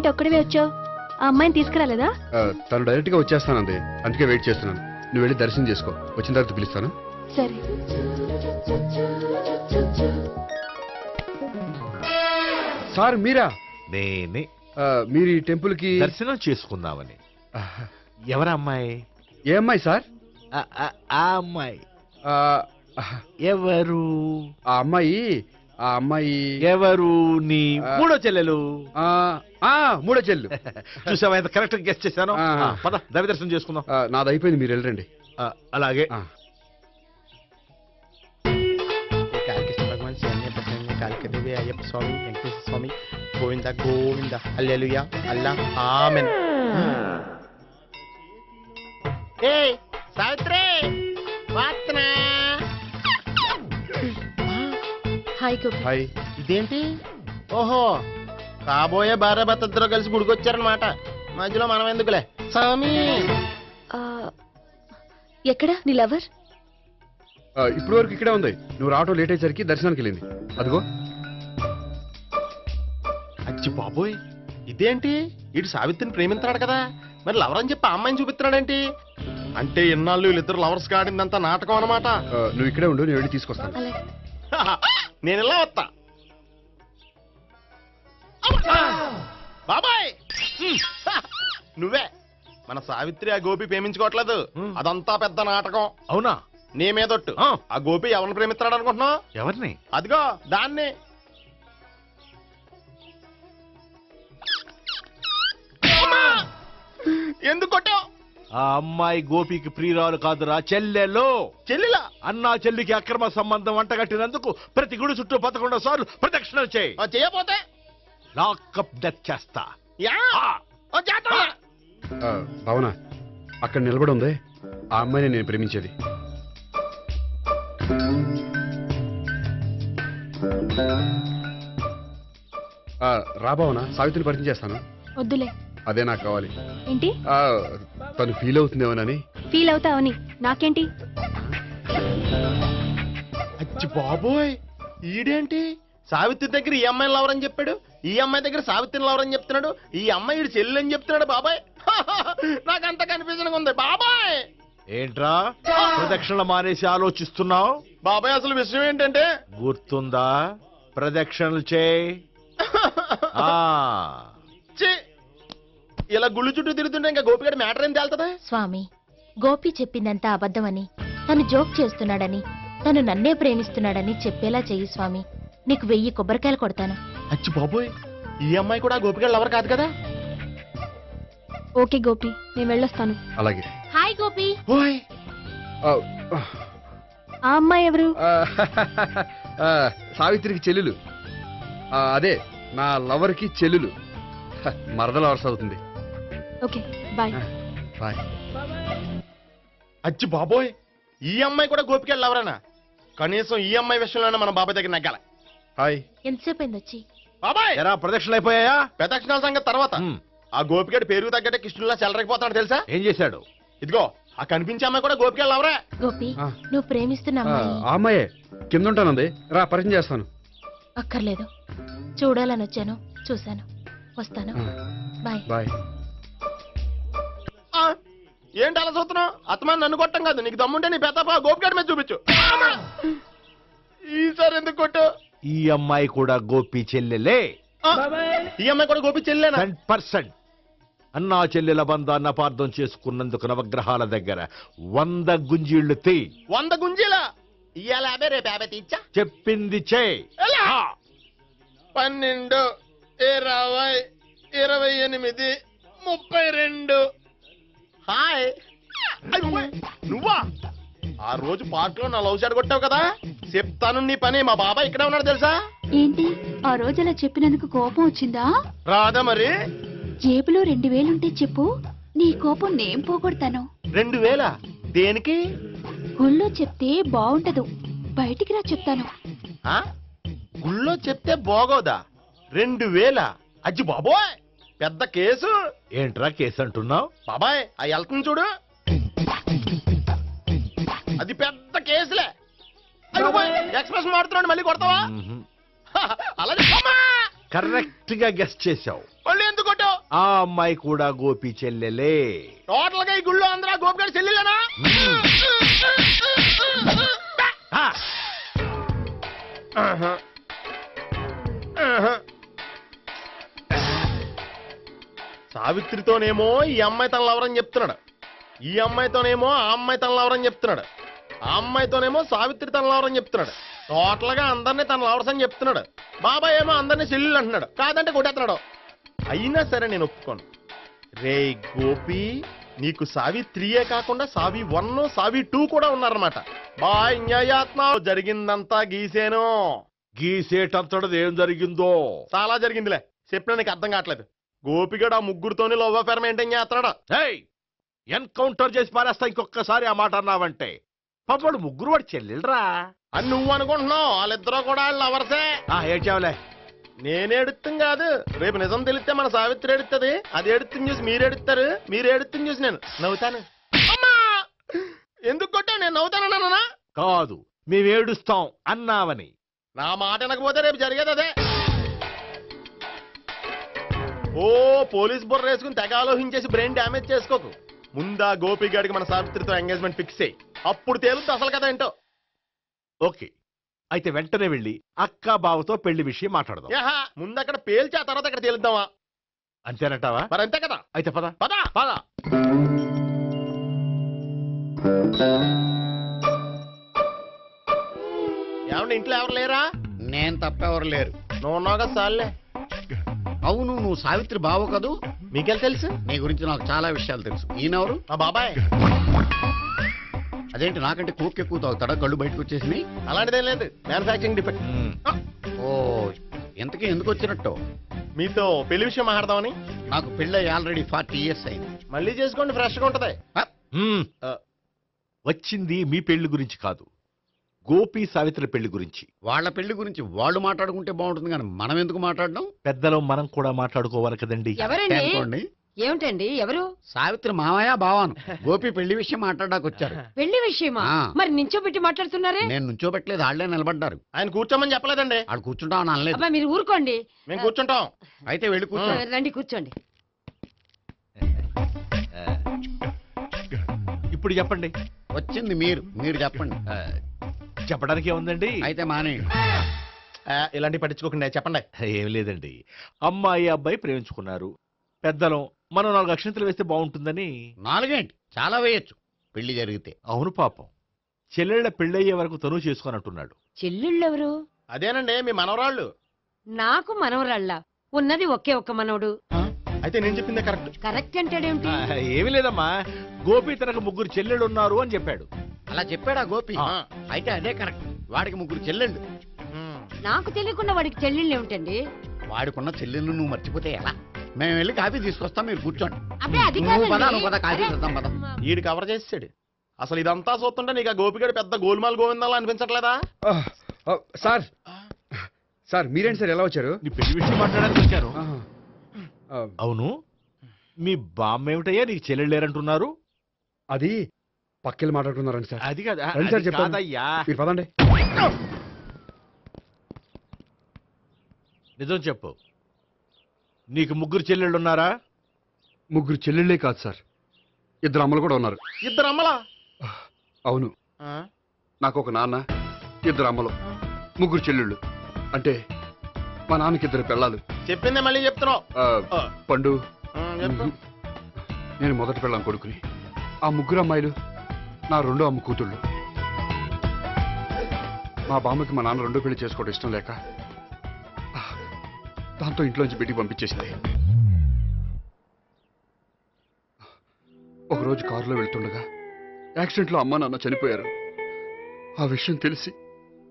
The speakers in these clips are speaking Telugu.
ఏంటి ఒక్కడివే వచ్చావు? ఆ అమ్మాయిని తీసుకురాలేదా? తను డైరెక్ట్ గా వచ్చేస్తానంది, అందుకే వెయిట్ చేస్తున్నాను. నువ్వు వెళ్ళి దర్శనం చేసుకో, వచ్చిన తర్వాత పిలుస్తాను. సరే. సార్ మీరా? నేనే. మీరు ఈ టెంపుల్ కి దర్శనం చేసుకుందామని. ఎవరు అమ్మాయి? ఏ అమ్మాయి సార్? ఆ అమ్మాయి ఎవరు? ఆ అమ్మాయి ఎవరు? నీ మూడో చెల్లెలు. మూడో చెల్లు. చూసావా ఎంత కరెక్ట్ గా గెస్ట్ చేశాను. పద దైవ దర్శనం చేసుకుందాం. నాది అయిపోయింది, మీరు వెళ్ళండి. అలాగే. కాళికృష్ణ భగవాన్ శరణ్య ప్రసన్న కాళికదేవి అయ్యప్ప స్వామి వెంకటేశ్వర స్వామి గోవింద గోవింద హల్లెలూయా అల్లా ఆమెన్. ఏయ్ సావిత్రి వాత్నా. హాయ్ గోపి. హాయ్. ఇదేంటి? ఓహో, కాబోయే భార్య భర్త ఇద్దరు కలిసి గుడికొచ్చారనమాట. మధ్యలో మనం ఎందుకులే స్వామి. ఎక్కడ నీ లవర్? ఇప్పుడు వరకు ఇక్కడే ఉంది. నువ్వు రావటం లేట్ అయ్యేసరికి దర్శనానికి వెళ్ళింది. అదిగో. అచ్చి బాబోయ్, ఇదేంటి? ఇటు సావిత్రిని ప్రేమిస్తున్నాడు కదా, మరి లవర్ అని చెప్పి ఆ అమ్మాయిని చూపిస్తున్నాడేంటి? అంటే ఇన్నాళ్ళు వీళ్ళిద్దరు లవర్స్ కాడిందంతా నాటకం అనమాట. నువ్వు ఇక్కడే ఉండు, నేను వెళ్ళి తీసుకొస్తాను. నేను ఇలా వస్తా. బాబాయ్ నువ్వే మన సావిత్రి ఆ గోపి ప్రేమించుకోవట్లేదు, అదంతా పెద్ద నాటకం. అవునా? నీ మీదొట్టు. ఆ గోపి ఎవరిని ప్రేమిస్తున్నాడు అనుకుంటున్నావు? ఎవరిని? అదిగో దాన్ని. ఎందుకు కొట్టావు? ఆ అమ్మాయి గోపికి ప్రియురాలు కాదురా, చెల్లెలు. చెల్లిలా? అన్నా చెల్లికి అక్రమ సంబంధం వంటగట్టినందుకు ప్రతి గుడి చుట్టూ 11 సార్లు ప్రదక్షిణలు చేయి. చేయపోతే లాకప్ డెత్ చేస్తా. భావన, అక్కడ నిలబడి ఉంది ఆ అమ్మాయిని నేను ప్రేమించేది. రా భావన, సావిత్రిని పరిచయం చేస్తాను. వద్దులే. అదే నాకు కావాలి. ఏంటి? తను ఫీల్ అవుతుందేమోనని. ఫీల్ అవుతావని నాకేంటి? అచ్చి బాబోయ్, ఈడేంటి సావిత్రి దగ్గర ఈ అమ్మాయిని లవర్ అని చెప్పాడు, ఈ అమ్మాయి దగ్గర సావిత్రిని లవర్ అని చెప్తున్నాడు, ఈ అమ్మాయి ఈడు చెల్లి అని చెప్తున్నాడు. బాబాయ్ నాకంత కన్ఫ్యూజన్ ఉంది బాబాయ్. ఏంట్రా ప్రదక్షిణ మానేసి ఆలోచిస్తున్నావు? బాబాయ్ అసలు విషయం ఏంటంటే, గుర్తుందా? ప్రదక్షిణలు చేయి. ఇలా గుళ్ళు చుట్టూ తిరుగుతుంటే ఇంకా గోపిగడ మ్యాటర్ ఏం తేలుతుందా? స్వామి, గోపి చెప్పిందంతా అబద్ధమని, తను జోక్ చేస్తున్నాడని, తను నన్నే ప్రేమిస్తున్నాడని చెప్పేలా చెయ్యి స్వామి. నీకు 1000 కొబ్బరికాయలు కొడతాను. అచ్చి బాబోయ్, ఈ అమ్మాయి కూడా గోపిగడ లవర్ కాదు కదా? ఓకే గోపి, నేను వెళ్ళొస్తాను. అలాగే. హాయ్ గోపి. ఓయ్, ఆ అమ్మాయి ఎవరు? సావిత్రికి చెల్లెలు. అదే నా లవర్ కి చెల్లెలు. మరద లవర్స్ అవుతుంది. Okay bye. బాయ్. అచ్చి బాబోయ్, ఈ అమ్మాయి కూడా గోపిగడ లవరేనా? కనీసం ఈ అమ్మాయి విషయంలోనే మన బాబాయ్ దగ్గర నగ్గాల. హాయ్. ఎంతసేపు అయింది వచ్చి? బాబాయ్ ఎరా ప్రదక్షిణలు అయిపోయాయా? ప్రదక్షిణాల సంగతి తర్వాత. ఆ గోపిగడ పేరు తగ్గట్టే కృష్ణులా చెలరకపోతున్నాడు తెలుసా? ఏం చేశాడు? ఇదిగో ఆ కనిపించే అమ్మాయి కూడా గోపిగడ లవరే. గోపి, నువ్వు ప్రేమిస్తున్న అమ్మాయి ఆ అమ్మాయే కింద ఉంటానంది. రా పరిచయం చేస్తాను. అక్కర్లేదు, చూడాలని వచ్చాను, చూశాను, వస్తాను. బాయ్. బాయ్. ఏంటి అలా చూస్తున్నావు? అత్తమాని నన్ను కొట్టం కాదు, నీకు దమ్ముంటే నీ పెద్ద గోపిగడ మీద చూపించు. ఈసారి ఎందుకు కొట్టు? ఈ అమ్మాయి కూడా గోపి చెల్లెలే. ఈ అమ్మాయి కూడా గోపి చెల్లెనా? 100%. అన్నా చెల్లెల బంధాన్ని అపార్థం చేసుకున్నందుకు నవగ్రహాల దగ్గర 100 గుంజీళ్లు తీ. 100 గుంజీలా? ఇవాళ 50, రేపు 50 తీచ్చా. చెప్పింది చే. 12, 20, 28, 32. హాయ్. నువ్వా? ఆ రోజు పార్క్ లో నా లవ్ షాట్ కొట్టావు కదా, చెప్తాను నీ పని. మా బాబాయ్ ఇక్కడే ఉన్నాడు తెలుసా? ఏంటి ఆ రోజు అలా చెప్పినందుకు కోపం వచ్చిందా? రాదా మరి? జేబులో 2000 ఉంటే చెప్పు, నీ కోపం నేను పోగొడతాను. 2000? దేనికి? గుళ్ళో చెప్తే బాగుంటదు, బయటికి రా చెప్తాను. గుళ్ళో చెప్తే బాగోదా? 2000? అజ్జి బాబోయ్, పెద్ద కేసు. ఏంట్రా కేసు అంటున్నావు? బాబాయ్ ఆ వెళ్తుంది చూడు, అది పెద్ద కేసులే. ఎక్స్ప్రెస్ మారుతున్నాడు, మళ్ళీ కొడతావా? అలాగే కరెక్ట్ గా గెస్ట్ చేశావు. మళ్ళీ ఎందుకు కొట్టావు? ఆ అమ్మాయి కూడా గోపి చెల్లెలే. టోటల్ గా ఈ గుళ్ళో అందరూ గోపిగాడి చెల్లెలేనా? ఆ, ఆహా. ఆహా. సావిత్రితోనేమో ఈ అమ్మాయి తన లవరని చెప్తున్నాడు, ఈ అమ్మాయితోనేమో ఆ అమ్మాయి తన లవరని చెప్తున్నాడు, ఆ అమ్మాయితోనేమో సావిత్రి తన లవరని చెప్తున్నాడు. టోటల్ గా అందరినీ తన లవర్స్ అని చెప్తున్నాడు. బాబాయ్ ఏమో అందరినీ చెల్లెలు అంటున్నాడు, కాదంటే కొట్టేస్తున్నాడు. అయినా సరే నేను ఒప్పుకోను. రే గోపి, నీకు సావి3 కాకుండా సావి1, సావి2 కూడా ఉన్నారన్నమాట. బాయ్ న్యాయాత్మ, జరిగిందంతా గీసేను. గీసేటంతటది ఏం జరిగిందో చాలా జరిగిందిలే, చెప్పినా నీకు అర్థం కావట్లేదు. గోపిగడు ఆ ముగ్గురుతోని లవ్ అఫేర్ మెయింటైన్ చేస్తున్నాడు. ఎన్కౌంటర్ చేసి పారేస్తా ఇంకొకసారి ఆ మాట అన్నావంటే. పాపడు ముగ్గురు వాడు చెల్లెలరా అని నువ్వు అనుకుంటున్నావు, వాళ్ళిద్దరూ కూడా లవర్సే. ఏడ్చావులే. నేను ఎడుతుంది కాదు, రేపు నిజం తెలిస్తే మన సావిత్రి ఎడుతుంది. అది ఎడుతుంది చూసి మీరు ఎడుతారు, మీరు ఎడుతుంది చూసి నేను నవ్వుతాను. అమ్మా, ఎందుకు కొట్టా? నేను నవ్వుతానన్నా? కాదు, మేమేడుస్తాం అన్నావని. నా మాట వినకపోతే రేపు జరిగేది అదే. ఓ పోలీస్ బుర్ర వేసుకుని తెగ ఆలోచించేసి బ్రెయిన్ డ్యామేజ్ చేసుకోకు. ముందా గోపి గారికి మన సావిత్రితో ఎంగేజ్మెంట్ ఫిక్స్ అయ్యి అప్పుడు తేలుతుంది అసలు కదా ఏంటో. ఓకే, అయితే వెంటనే వెళ్ళి అక్క బావతో పెళ్లి విషయం మాట్లాడదాం. యహా, ముందు అక్కడ పేల్చి ఆ తర్వాత అక్కడ తేలుద్దామా? అంతేనంటావా? మరి అంతే కదా. అయితే పద పద పద. ఏమండి, ఇంట్లో ఎవరు లేరా? నేను తప్పెవరు లేరు. నువ్వు ఉన్నావు కదా సార్లే. అవును, నువ్వు సావిత్రి బావ కదూ? మీకెళ్ళి తెలుసు? నీ గురించి నాకు చాలా విషయాలు తెలుసు. ఈయనెవరు? మా బాబాయ్. అదేంటి నాకంటే కోక్ ఎక్కువ తాగుతాడా? కళ్ళు బయటకు వచ్చేసి. అలాంటిదేం లేదు, మ్యానుఫాక్చరింగ్ డిఫెక్ట్. ఓ, ఇంతకీ ఎందుకు వచ్చినట్టు? మీతో పెళ్లి విషయం మాట్లాడదామని. నాకు పెళ్ళి ఆల్రెడీ 40 years అయింది. మళ్ళీ చేసుకోండి, ఫ్రెష్ గా ఉంటది. వచ్చింది మీ పెళ్లి గురించి కాదు, గోపి సావిత్రి పెళ్లి గురించి. వాళ్ళ పెళ్లి గురించి వాళ్ళు మాట్లాడుకుంటే బాగుంటుంది, కానీ మనం ఎందుకు మాట్లాడడం? పెద్దలో మనం కూడా మాట్లాడుకోవాలి కదండి. ఎవరండి? అనుకోండి. ఏమిటండి? ఎవరు? సావిత్రి మామయ్య బావాను. గోపి పెళ్లి విషయం మాట్లాడడానికి వచ్చారు. పెళ్లి విషయమా? ఆ. మరి నించోబెట్టి మాట్లాడుతున్నారే? నేను నుంచోబెట్టలేదు, వాళ్ళే నిలబడ్డారు. ఆయన కూర్చోమని చెప్పలేదండి. వాళ్ళు కూర్చుంటామని అనలేదు. అబ్బా, మీరు ఊరుకోండి. మేము కూర్చుంటాం. అయితే వెళ్ళి కూర్చో. రండి, కూర్చోండి. ఇప్పుడు చెప్పండి. వచ్చింది మీరు చెప్పండి. చెప్పడానికి ఏముందండి? అయితే మానేయండి. ఇలాంటివి పట్టించుకోకుండా చెప్పండి. ఏం లేదండి, అమ్మాయి అబ్బాయి ప్రేమించుకున్నారు. పెద్దలం మనం 4 అక్షంతలు వేస్తే బాగుంటుందని. 4 ఏంటి, చాలా వేయొచ్చు పెళ్లి జరిగితే. అవును, పాపం చెల్లెళ్ళ పెళ్ళయ్యే వరకు తను చేసుకొని అంటున్నాడు. చెల్లెళ్ళెవరు? అదేనండి మీ మనవరాళ్ళు. నాకు మనవరాళ్ళ ఉన్నది ఒకే ఒక్క మనవడు. అయితే నేను చెప్పిందే కరెక్ట్. కరెక్ట్ అంటాడేమిటి? ఏమీ లేదమ్మా, గోపి తనకు 3 చెల్లెళ్ళు ఉన్నారు అని చెప్పాడు. అలా చెప్పాడా గోపి? ఆ. అయితే అదే కరెక్ట్. వాడికి 3 చెల్లెళ్ళు. నాకు తెలియకుండా వాడికి చెల్లెళ్ళు ఏమిటండి? వాడికున్న చెల్లెళ్ళు నువ్వు మర్చిపోతే ఎలా? మేము వెళ్ళి కాఫీ తీసుకొస్తాం, మీరు కూర్చోండి. అబ్బే, అది నువ్వు పద, కాదండి. నువ్వు పద, కాఫీ అరే, తెద్దాం, పద. ఈడు కవర్ చేసాడు. అసలు ఇదంతా చూస్తుంటే నీకు ఆ గోపిగడు పెద్ద గోల్మాల్ గోవిందాలు అనిపించట్లేదా? సార్ సార్ మీరేంటి సార్ ఎలా వచ్చారు? నీ పెళ్లి విషయం మాట్లాడడానికి వచ్చాను. ఆ, అవును, మీ బామ్మ ఏమిటయ్యా నీకు చెల్లెళ్ళు లేరంటున్నారు? అది పక్కెళ్ళి మాట్లాడుకున్నారండి సార్. అది కాదు, రండి సార్, అది చెప్తాను. కాదయ్యా. మీరు పదండి. నిజం చెప్పు, నీకు 3 చెల్లెళ్ళు ఉన్నారా? 3 చెల్లెళ్ళే కాదు సార్, 2 అమ్మలు కూడా ఉన్నారు. 2 అమ్మలా? అవును, నాకు ఒక నాన్న, 2 అమ్మలు, 3 చెల్లెళ్ళు. అంటే మా నాన్నకి 2 పిల్లలు. చెప్పిందే మళ్ళీ చెప్తున్నావు. పండు, చెప్పు. నేను మొదటి పెళ్ళాం కొడుకుని. ఆ 3 అమ్మాయిలు నా 2వ అమ్మ కూతుళ్ళు. మా బామ్మకి మా నాన్న 2వ పెళ్లి చేసుకోవడం ఇష్టం లేక దాంతో ఇంట్లోంచి బిడ్డికి పంపించేసింది. ఒకరోజు కారులో వెళ్తుండగా యాక్సిడెంట్లో అమ్మ నాన్న చనిపోయారు. ఆ విషయం తెలిసి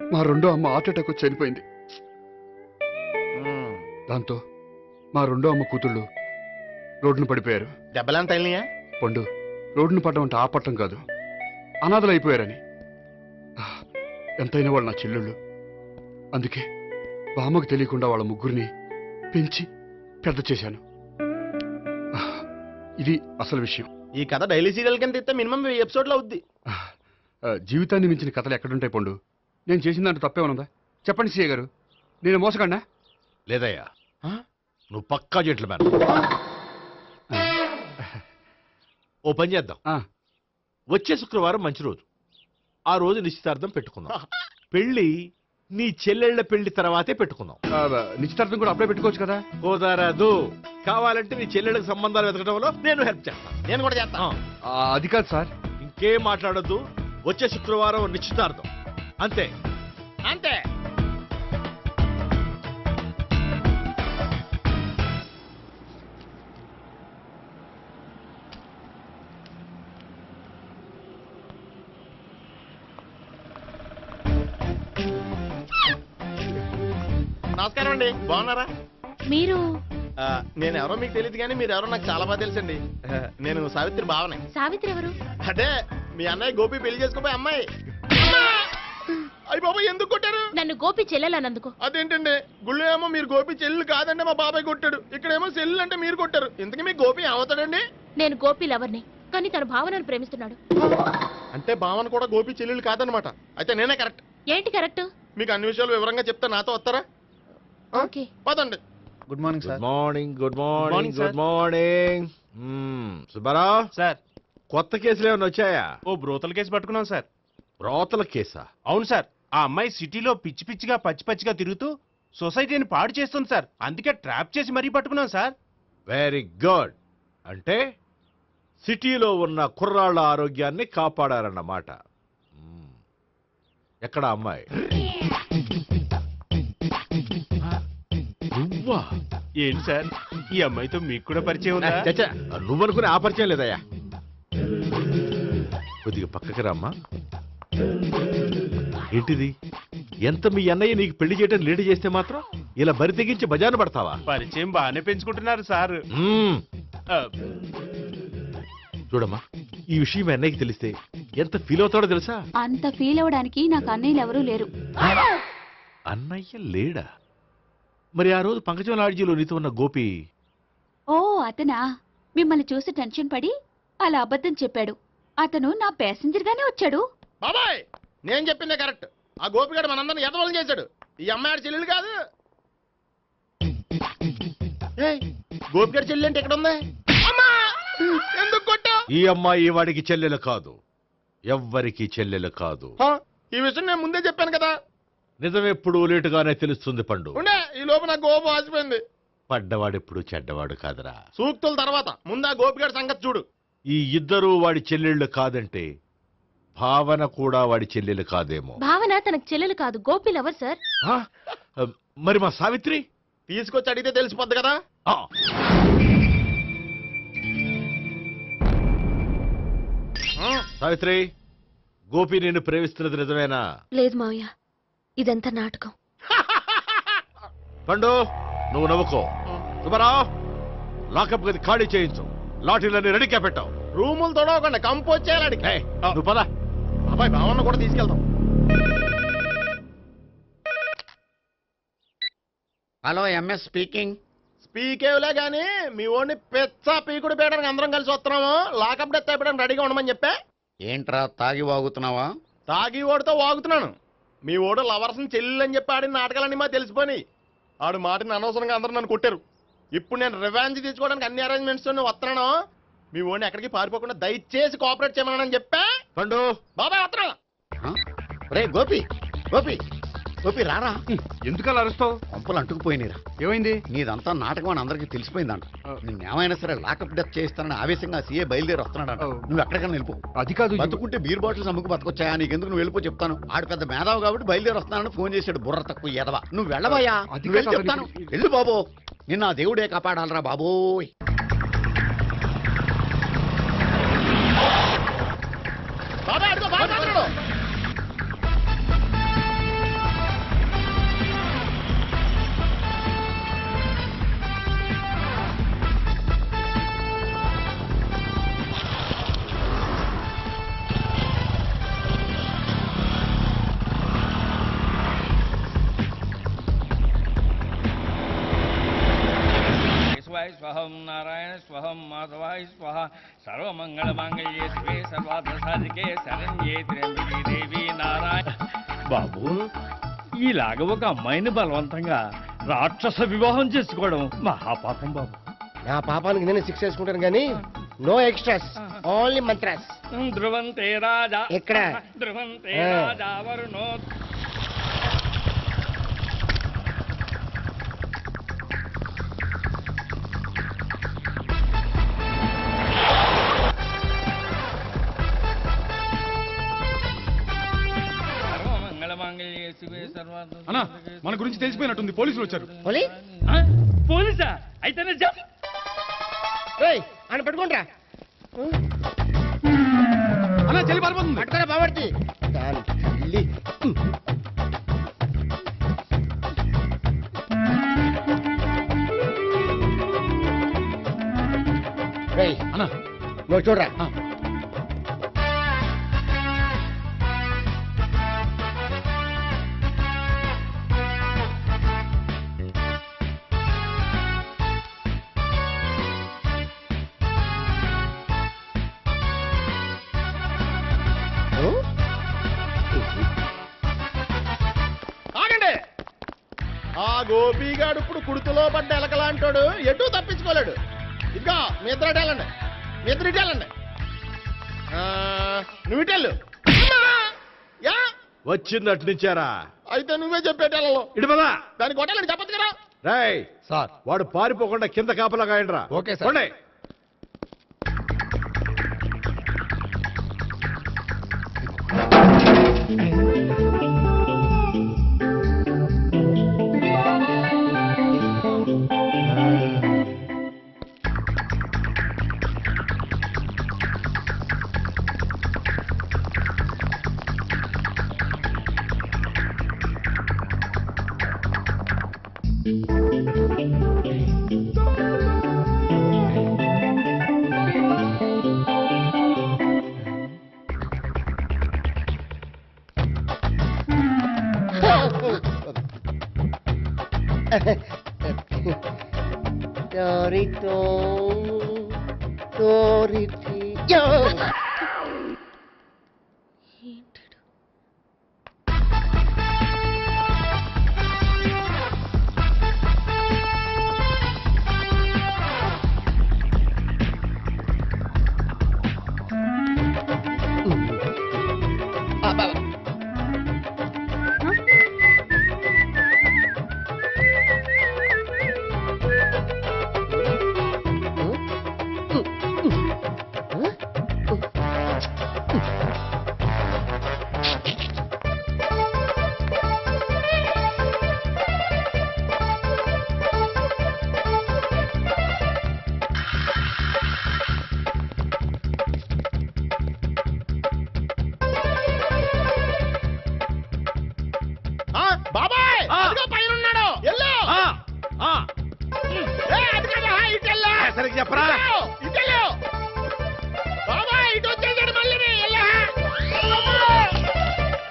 మా 2వ అమ్మ హార్ట్ అటాక్ వచ్చి చనిపోయింది. దాంతో మా 2వ అమ్మ కూతుళ్ళు రోడ్డును పడిపోయారు. దెబ్బలంత అయినాయా? పండు, రోడ్డును పడ్డం అంటే ఆ పట్టం కాదు, అనాథలు అయిపోయారని. ఎంతైనా వాళ్ళు నా చెల్లెళ్ళు. అందుకే బామ్మకు తెలియకుండా వాళ్ళ 3 పెంచి పెద్ద చేశాను. ఇది అసలు విషయం. ఈ కథ డైలీ సీరియల్ కింద ఇస్తే మినిమం 10 ఎపిసోడ్లు అవుద్ది. జీవితాన్ని మించిన కథలు ఎక్కడుంటాయి పండు? నేను చేసిన దాంట్లో తప్పేమనుందా? చెప్పండి సీఏ గారు, నేను మోసగండా? లేదయ్యా, ఆ? నువ్వు పక్కా జెంట్లమ్యాన్. ఓ పని చేద్దాం, ఆ, వచ్చే శుక్రవారం మంచి రోజు, ఆ రోజు నిశ్చితార్థం పెట్టుకుందాం. పెళ్లి నీ చెల్లెళ్ల పెళ్లి తర్వాతే పెట్టుకుందాం. నిశ్చితార్థం కూడా అప్పుడే పెట్టుకోవచ్చు కదా. కుదరదు. కావాలంటే నీ చెల్లెళ్ళకి సంబంధాలు వెతకడంలో నేను హెల్ప్ చేస్తాను. నేను కూడా చేస్తా. అది కాదు సార్. ఇంకేం మాట్లాడొద్దు. వచ్చే శుక్రవారం నిశ్చితార్థం, అంతే. అంతే. నమస్కారం అండి, బాగున్నారా? మీరు నేను ఎవరో మీకు తెలియదు కానీ మీరు ఎవరో నాకు చాలా బాగా తెలుసండి. నేను సావిత్రి భావనే. సావిత్రి ఎవరు? అదే మీ అన్నయ్య గోపి పెళ్లి చేసుకోపోయి అమ్మాయి. అయ్యి బాబాయ్ ఎందుకు కొట్టారు? నన్ను గోపి చెల్లెలన్నందుకు. అదేంటండి, గుళ్ళు ఏమో మీరు గోపి చెల్లు కాదంటే మా బాబాయ్ కొట్టాడు, ఇక్కడేమో చెల్లు అంటే మీరు కొట్టారు. ఇంతకీ మీ గోపి ఏమవుతాడండి? నేను గోపి లవర్ని, కానీ తన భావనను ప్రేమిస్తున్నాడు. అంటే భావన కూడా గోపి చెల్లెలు కాదనమాట. అయితే నేనే కరెక్ట్. ఏంటి కరెక్ట్? మీకు అన్ని విషయాలు వివరంగా చెప్తా, నాతో వస్తారా? ఓకే. పదండి. Good morning good morning, good morning, good morning. Subbarao sir, కొత్త కేసులు ఏమైనా వచ్చాయా? ఓ బ్రోతల కేసు పట్టుకున్నాం సార్. రోతల కేసా? అవును సార్, ఆ అమ్మాయి సిటీలో పిచ్చి పిచ్చిగా పచ్చి పచ్చిగా తిరుగుతూ సొసైటీని పాడు చేస్తుంది సార్. అందుకే ట్రాప్ చేసి మరీ పట్టుకున్నాం సార్. Very good. అంటే సిటీలో ఉన్న కుర్రాళ్ళ ఆరోగ్యాన్ని కాపాడారన్నమాట. ఎక్కడ అమ్మాయి? నువ్వా? ఏంటి సార్, ఈ అమ్మాయితో మీకు కూడా పరిచయం ఉందా? చచ్చా, నువ్వనుకునే ఆ పరిచయం లేదయ్యా. కొద్దిగా పక్కకి రామ్మా. ఏంటిది? ఎంత మీ అన్నయ్య నీకు పెళ్లి చేయడం లేట్ చేస్తే మాత్రం ఇలా బరి తెగించి బజారు పడతావా? పరిచయం బాగానే పెంచుకుంటున్నారు సార్. ఆ, చూడమ్మా, ఈ విషయం మీ అన్నయ్యకి తెలిస్తే ఎంత ఫీల్ అవుతాడో తెలుసా? అంత ఫీల్ అవడానికి నాకు అన్నయ్యలు ఎవరూ లేరు. అన్నయ్య లేడా? మరి ఆ రోజు పంకజం లాడ్జీలో నీతో ఉన్న గోపి? ఓ అతనా? మిమ్మల్ని చూసి టెన్షన్ పడి అలా అబద్ధం చెప్పాడు. అతను నా ప్యాసింజర్ గానే వచ్చాడు. బాబాయ్ నేను చెప్పిందే కరెక్ట్. ఆ గోపిగాడు మనందరిని ఎదవలం చేశాడు. ఈ అమ్మాయి చెల్లెలు కాదు. గోపిగాడి చెల్లి అంటే ఎక్కడ ఉంది? అమ్మా! ఎందుకు కొట్టా? ఈ అమ్మాయి వాడికి చెల్లెలు కాదు, ఎవ్వరికి చెల్లెలు కాదు. ఈ విషయం నేను ముందే చెప్పాను కదా. నిజమెప్పుడు లేటుగానే తెలుస్తుంది పండు. ఉండే ఈ లోపు నా గోపు ఆసిపోయింది. పడ్డవాడెప్పుడు చెడ్డవాడు కాదురా. సూక్తుల తర్వాత ముందు ఆ గోపిగాడి సంగతి చూడు. ఈ ఇద్దరూ వాడి చెల్లెళ్ళు కాదంటే భావన కూడా వాడి చెల్లెలు కాదేమో. భావన తనకు చెల్లెలు కాదు, గోపి లవర్ సార్. ఆ? మరి మా సావిత్రి? తీసుకొచ్చి అడిగితే తెలిసిపోద్ది కదా. ఆ. సావిత్రి, గోపి నిన్ను ప్రేమిస్తున్నది నిజమేనా? లేదు మావయ్య, ఇదంతా నాటకం. పండు, నువ్వు నవ్వుకో. సుబ్బారావు, లాకప్ గది ఖాళీ చేయించు. లాఠీలన్నీ రెడీగా పెట్టావు. రూములు తొడవకుండా కంపోజ్ చేయాలి అడిగి. ఏయ్, నువ్వు పద. అబ్బాయి భావన కూడా తీసుకెళ్తాం. Hello, MS speaking. స్పీకేవ్లే గానీ మీ ఓడిని పెచ్చ పీకుడు పేయడానికి అందరం కలిసి వస్తున్నాము. లాకప్ డెత్ అయిపోయడానికి రెడీగా ఉండమని చెప్పా. ఏంట్రా తాగి వాగుతున్నావా? తాగి ఓడితో వాగుతున్నాను. మీ ఓడు లవర్స్ని చెల్లెలు అని చెప్పి ఆడిన నాటకాలన్నీ మా తెలిసిపోయి ఆడు మాటని అనవసరంగా అందరూ నన్ను కొట్టారు. ఇప్పుడు నేను రివెంజ్ తీసుకోవడానికి అన్ని అరేంజ్మెంట్స్ వస్తున్నాను. మీ ఓడిని ఎక్కడికి పారిపోకుండా దయచేసి కోఆపరేట్ చేయమని చెప్పా. పండు, బాబాయ్ వస్తున్నా. రే గోపి, గోపి, గోపి రారా. ఎందుకలా అరుస్తావు? పంపులు అంటుకుపోయినరా. ఏమైంది? నీదంతా నాటకం అని అందరికీ తెలిసిపోయిందంట. నిన్నేమైనా సరే లాకప్ డెత్ చేస్తానని ఆవేశంగా సీఏ బయలుదేరి వస్తున్నాడంట. నువ్వు ఎక్కడికైనా వెళ్ళిపో. అది కాదు. బతుకుంటే బీర్ బాటిల్స్ అమ్ముకు బతకొచ్చాయా? నీకెందుకు? నువ్వు వెళ్ళిపో చెప్తాను. ఆడు పెద్ద మేధావు కాబట్టి బయలుదేరి వస్తున్నానని ఫోన్ చేశాడు. బుర్ర తక్కువ ఎదవా. నువ్వు వెళ్ళబోయా? అది నువ్వు వెళ్ళి కాదు, చెప్తాను. వెళ్ళు బాబో, నిన్న ఆ దేవుడే కాపాడాలరా బాబోయ్. బాబాయ్ అడుగు, బాబాయ్ మాట్లాడు. స్వహం నారాయణ స్వహం మాధవాయ స్వహ సర్వమంగళమాంగళ్యే శివే సర్వార్థ సాధికే శరణ్యే త్ర్యంబకే దేవి నారాయణ. బాబు, ఇలాగ ఒక అమ్మాయిని బలవంతంగా రాక్షస వివాహం చేసుకోవడం మహాపాపం బాబు. నా పాపానికి నేను శిక్ష వేసుకుంటాను కానీ నో ఎక్స్ట్రాస్, ఓన్లీ మంత్రాస్. ధ్రువంతే రాజా ఎక్కడ? ధ్రువంతే రాజా వరుణో. అన్నా మన గురించి తెలిసిపోయినట్టుంది, పోలీసులు వచ్చారు. పోలీసా? అయితేనే జప్. ఆయన పట్టుకుంటా అన్నా చెల్లి పారిపోతుంది. పట్టుకోరా బాబర్తి. అన్నా నువ్వు చూడరా. ఆగండి. ఆ గోపిగాడు ఇప్పుడు కుడుతులో పడ్డ ఎలకలాంటాడు, ఎటు తప్పించుకోలేడు. ఇంకా మీ ఇద్దరు వెళ్ళండి, మీ ఇద్దరు ఇటు వెళ్ళండి. నువ్వు ఇటు వెళ్ళు. యా వచ్చింది అటు నుంచారా? అయితే నువ్వే చెప్పేటెళ్ళలో ఇటు పదా. దానికి కొట్టాలని చెప్పచ్చు కదా. రేయ్ సార్. వాడు పారిపోకుండా కింద కాపలా కాయండిరా. Okay sir. పోండి. Torito, Toriti. బాబాయ్ పైన ఉన్నాడు. ఎల్లో సరిగ్గా చెప్పరా? ఇటెల్లో బాబాయ్, ఇటు వచ్చేసాడు మళ్ళీ.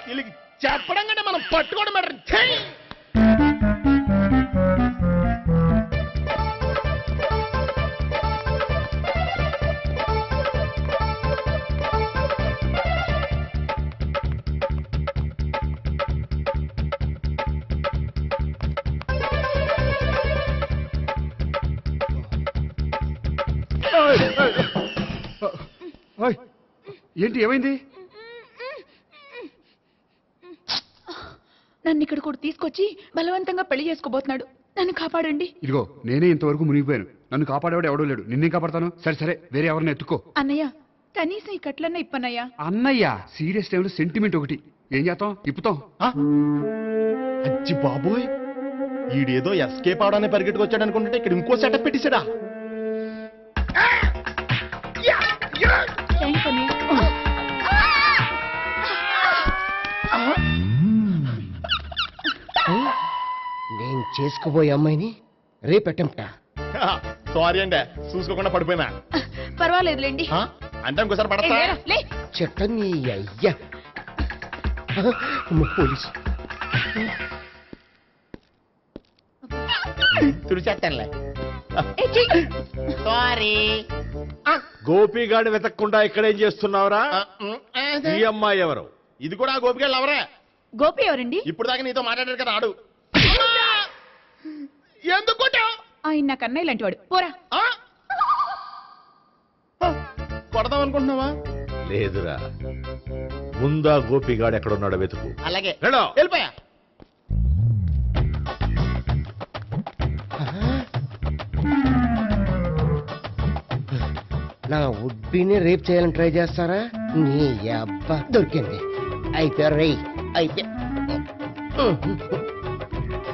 వీళ్ళకి చెప్పడం కంటే మనం పట్టుకోవడం బెటర్. ఏంటి, ఏమైంది? నన్ను ఇక్కడ కూడా తీసుకొచ్చి బలవంతంగా పెళ్లి చేసుకోబోతున్నాడు. నన్ను కాపాడండి. ఇదిగో నేనే ఇంతవరకు మునిగిపోయాను. నన్ను కాపాడేవాడు ఎవడో లేడు. నిన్నే కాపాడతాను. సరే సరే, వేరే ఎవరిని ఎత్తుకో. అన్నయ్య, కనీసం ఈ కట్లన్నా ఇప్పన్నయ్యా. అన్నయ్య సీరియస్ టైంలో సెంటిమెంట్ ఒకటి. ఏం చేస్తాం, ఇప్పుతాం. అచ్చి బాబోయ్, ఈడేదో ఎస్కేప్ అవడానికి పరిగెట్టుకొచ్చాడు అనుకుంటే ఇక్కడ ఇంకో సెటప్ పెట్టేశాడా? థ్యాంక్స్ అన్నయ్య. నేను చేసుకోబోయే అమ్మాయిని రేపెట్టంట. సారీ అండి, చూసుకోకుండా పడిపోయినా. పర్వాలేదులేండి. అంటే ఇంకోసారి పడతా. చెట్టని అయ్యా పోలీసు తుడిచేస్తానులే. సారీ. గోపిగాడు వెతకకుండా ఇక్కడేం చేస్తున్నావురా? ఈ అమ్మాయి ఎవరు? ఇది కూడా గోపిగాళ్ళు ఎవరే? గోపి ఎవరండి? ఇప్పుడు దాకా నీతో మాట్లాడారు కదా ఆడు. ఎందుకు ఆయన నాకు అన్నయ్య లాంటి వాడు. పోరా. కొడదాం అనుకుంటున్నావా? లేదురా, ముందా గోపిగాడు ఎక్కడున్నాడో వెతుకు. అలాగే వెళ్ళు. వెళ్ళిపోయా. నా ఉడ్బీని రేప్ చేయాలని ట్రై చేస్తారా? నీ అబ్బా దొరికింది. అయిపోయారు రేయ్, అయిపోయా.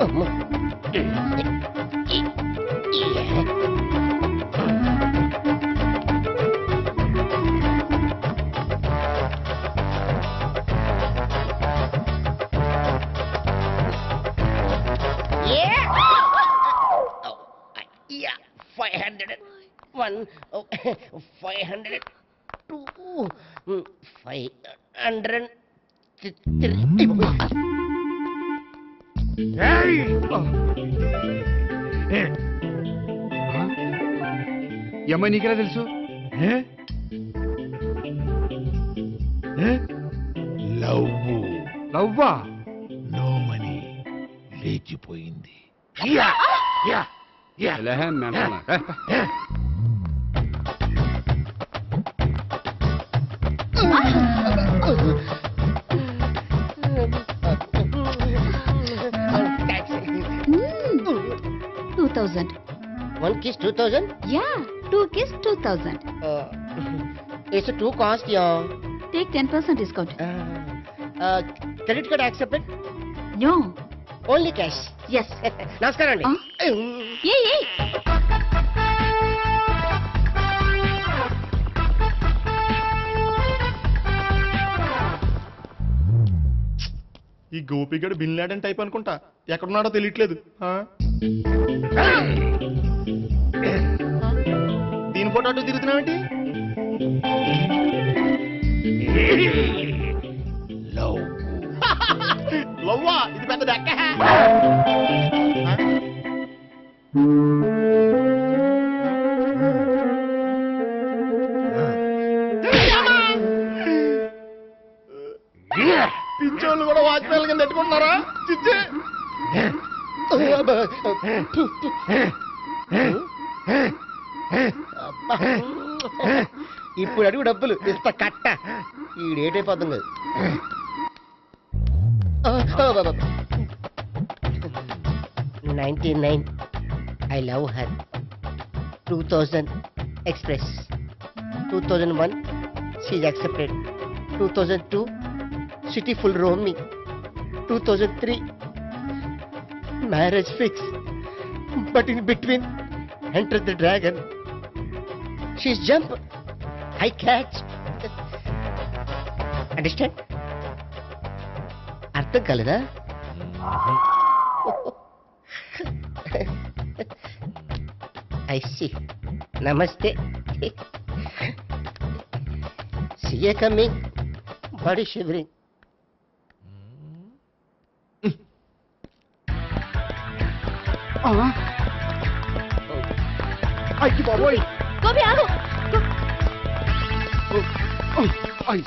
అమ్మ. Yeah, 501, 502, 503. ఈ అమ్మాయి నీకెలా తెలుసు? లవ్వా? నో మనీ లేచిపోయింది. లేహే, మెంటనా? 2000. 1 kiss 2000. Yeah, 2 kiss 2000. It's too cost, yeah. Take 10% discount. Credit card accepted? No. Only cash. Yes. నమస్కారం అండి. Hey. ఈ గోపిగడు బిన్ లాడెన్ టైప్ అనుకుంటా. ఎక్కడున్నాడో తెలియట్లేదు. దీని ఫోటో అటు తిరుగుతున్నావేంటి? లవ్వా? ఇది పెద్ద డెక్క. పిచ్చోళ్ళు కూడా వాచ్మెన్ కింద పెట్టుకుంటున్నారా? చిచ్చే. ఇప్పుడు అడుగు డబ్బులు ఇంత కట్ట. ఈడేటైపోతుంది. 99. I love her. 2000 express. 2001 she's accepted. 2002 city full roaming. 2003 marriage fix. But in between enter the dragon. She's jump. I catch. Understand? అర్థం కాలేదా? I see. Namaste. See you coming. Body shivering. అయ్యి బాబోయ్! గోపి ఆగు. అయ్యి